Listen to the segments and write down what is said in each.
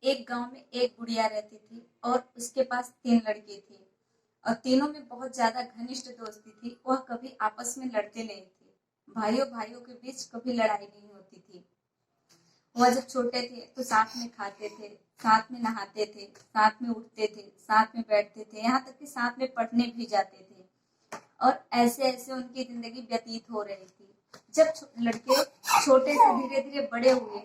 एक गांव में एक गुड़िया रहती थी और उसके पास 3 लड़के थे और तीनों में बहुत ज्यादा घनिष्ठ दोस्ती थी। वह कभी आपस में लड़ते नहीं थे। भाइयों भाइयों के बीच कभी लड़ाई नहीं होती थी। वह जब छोटे थे तो साथ में खाते थे, साथ में नहाते थे, साथ में उठते थे, साथ में बैठते थे, यहाँ तक कि साथ में पढ़ने भी जाते थे। और ऐसे ऐसे उनकी जिंदगी व्यतीत हो रही थी। जब लड़के छोटे से धीरे धीरे बड़े हुए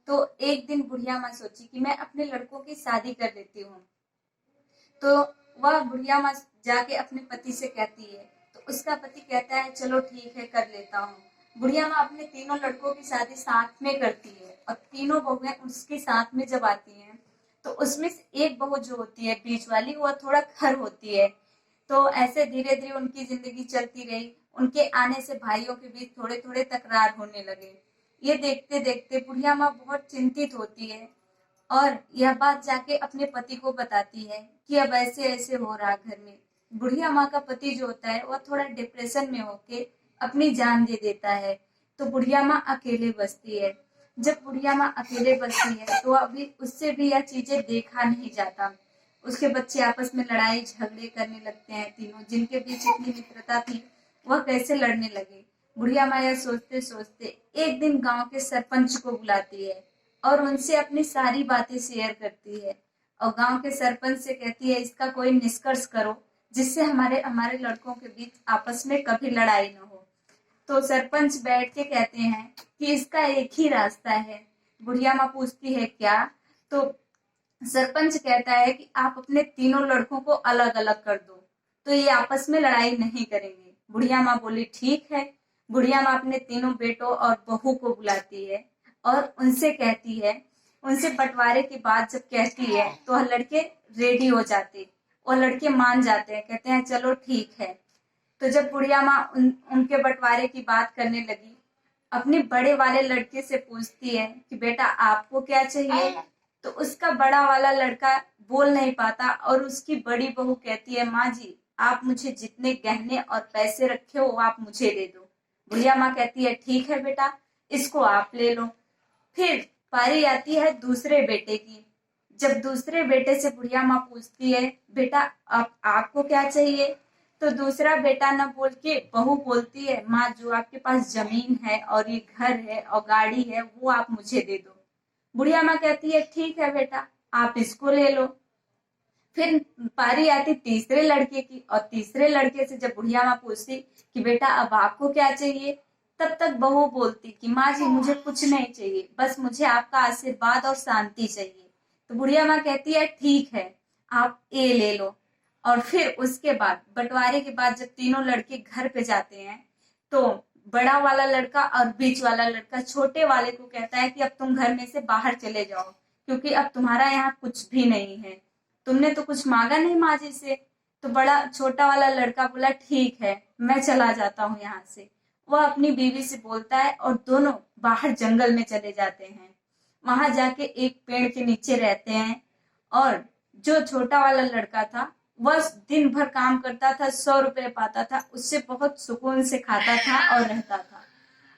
तो एक दिन बुढ़िया माँ सोची कि मैं अपने लड़कों की शादी कर देती हूँ। तो वह बुढ़िया माँ जाके अपने पति से कहती है, तो उसका पति कहता है चलो ठीक है कर लेता हूँ। बुढ़िया माँ अपने तीनों लड़कों की शादी साथ में करती है और तीनों बहुएं उसके साथ में जब आती हैं तो उसमें से एक बहू जो होती है बीच वाली, वह थोड़ा खर होती है। तो ऐसे धीरे धीरे उनकी जिंदगी चलती रही। उनके आने से भाइयों के बीच थोड़े थोड़े तकरार होने लगे। ये देखते देखते बुढ़िया माँ बहुत चिंतित होती है और यह बात जाके अपने पति को बताती है कि अब ऐसे ऐसे हो रहा घर में। बुढ़िया माँ का पति जो होता है वह थोड़ा डिप्रेशन में होके अपनी जान दे देता है। तो बुढ़िया माँ अकेले बसती है। जब बुढ़िया माँ अकेले बसती है तो अभी उससे भी यह चीजें देखा नहीं जाता। उसके बच्चे आपस में लड़ाई झगड़े करने लगते हैं। तीनों जिनके बीच इतनी मित्रता थी वह कैसे लड़ने लगे। बुढ़िया माँ यह सोचते सोचते एक दिन गांव के सरपंच को बुलाती है और उनसे अपनी सारी बातें शेयर करती है और गांव के सरपंच से कहती है इसका कोई निष्कर्ष करो जिससे हमारे हमारे लड़कों के बीच आपस में कभी लड़ाई न हो। तो सरपंच बैठ के कहते हैं कि इसका एक ही रास्ता है। बुढ़िया माँ पूछती है क्या? तो सरपंच कहता है कि आप अपने तीनों लड़कों को अलग अलग कर दो तो ये आपस में लड़ाई नहीं करेंगे। बुढ़िया माँ बोली ठीक है। बुढ़िया माँ अपने तीनों बेटों और बहू को बुलाती है और उनसे कहती है, उनसे बंटवारे की बात जब कहती है तो वह लड़के रेडी हो जाते और लड़के मान जाते हैं, कहते हैं चलो ठीक है। तो जब बुढ़िया माँ उनके बंटवारे की बात करने लगी, अपने बड़े वाले लड़के से पूछती है कि बेटा आपको क्या चाहिए। तो उसका बड़ा वाला लड़का बोल नहीं पाता और उसकी बड़ी बहू कहती है माँ जी आप मुझे जितने गहने और पैसे रखे हो आप मुझे दे दो। बुढ़िया माँ कहती है ठीक है बेटा इसको आप ले लो। फिर पारी आती है दूसरे बेटे की। जब दूसरे बेटे से बुढ़िया माँ पूछती है बेटा अब आपको क्या चाहिए, तो दूसरा बेटा न बोल के बहू बोलती है माँ जो आपके पास जमीन है और ये घर है और गाड़ी है वो आप मुझे दे दो। बुढ़िया माँ कहती है ठीक है बेटा आप इसको ले लो। फिर पारी आती तीसरे लड़के की और तीसरे लड़के से जब बुढ़िया माँ पूछती कि बेटा अब आपको क्या चाहिए, तब तक बहू बोलती कि माँ जी मुझे कुछ नहीं चाहिए, बस मुझे आपका आशीर्वाद और शांति चाहिए। तो बुढ़िया माँ कहती है ठीक है आप ये ले लो। और फिर उसके बाद बंटवारे के बाद जब तीनों लड़के घर पे जाते हैं तो बड़ा वाला लड़का और बीच वाला लड़का छोटे वाले को कहता है कि अब तुम घर में से बाहर चले जाओ क्योंकि अब तुम्हारा यहाँ कुछ भी नहीं है, तुमने तो कुछ मांगा नहीं माँ जी से। तो बड़ा छोटा वाला लड़का बोला ठीक है मैं चला जाता हूँ यहाँ से। वह अपनी बीवी से बोलता है और दोनों बाहर जंगल में चले जाते हैं। वहां जाके एक पेड़ के नीचे रहते हैं और जो छोटा वाला लड़का था वह दिन भर काम करता था, 100 रुपए पाता था, उससे बहुत सुकून से खाता था और रहता था।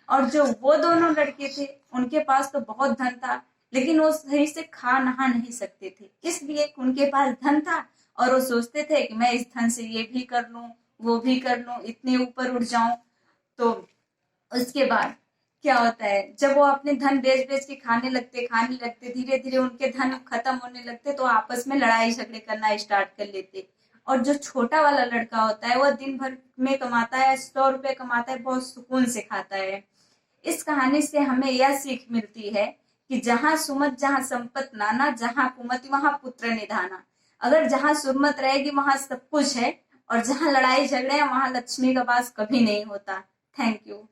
और जो वो दोनों लड़के थे उनके पास तो बहुत धन था लेकिन वो सही से खा नहा नहीं सकते थे, इसलिए उनके पास धन था और वो सोचते थे कि मैं इस धन से ये भी कर लूं वो भी कर लूं, इतने ऊपर उठ जाऊं। तो उसके बाद क्या होता है जब वो अपने धन बेच बेच के खाने लगते धीरे धीरे उनके धन खत्म होने लगते तो आपस में लड़ाई झगड़े करना स्टार्ट कर लेते। और जो छोटा वाला लड़का होता है वह दिन भर में कमाता है, 100 रुपए कमाता है, बहुत सुकून से खाता है। इस कहानी से हमें यह सीख मिलती है कि जहां सुमत जहां संपत नाना, जहां कुमति वहां पुत्र निधाना। अगर जहां सुमत रहेगी वहां सब कुछ है और जहां लड़ाई झगड़े हैं वहां लक्ष्मी का वास कभी नहीं होता। Thank you.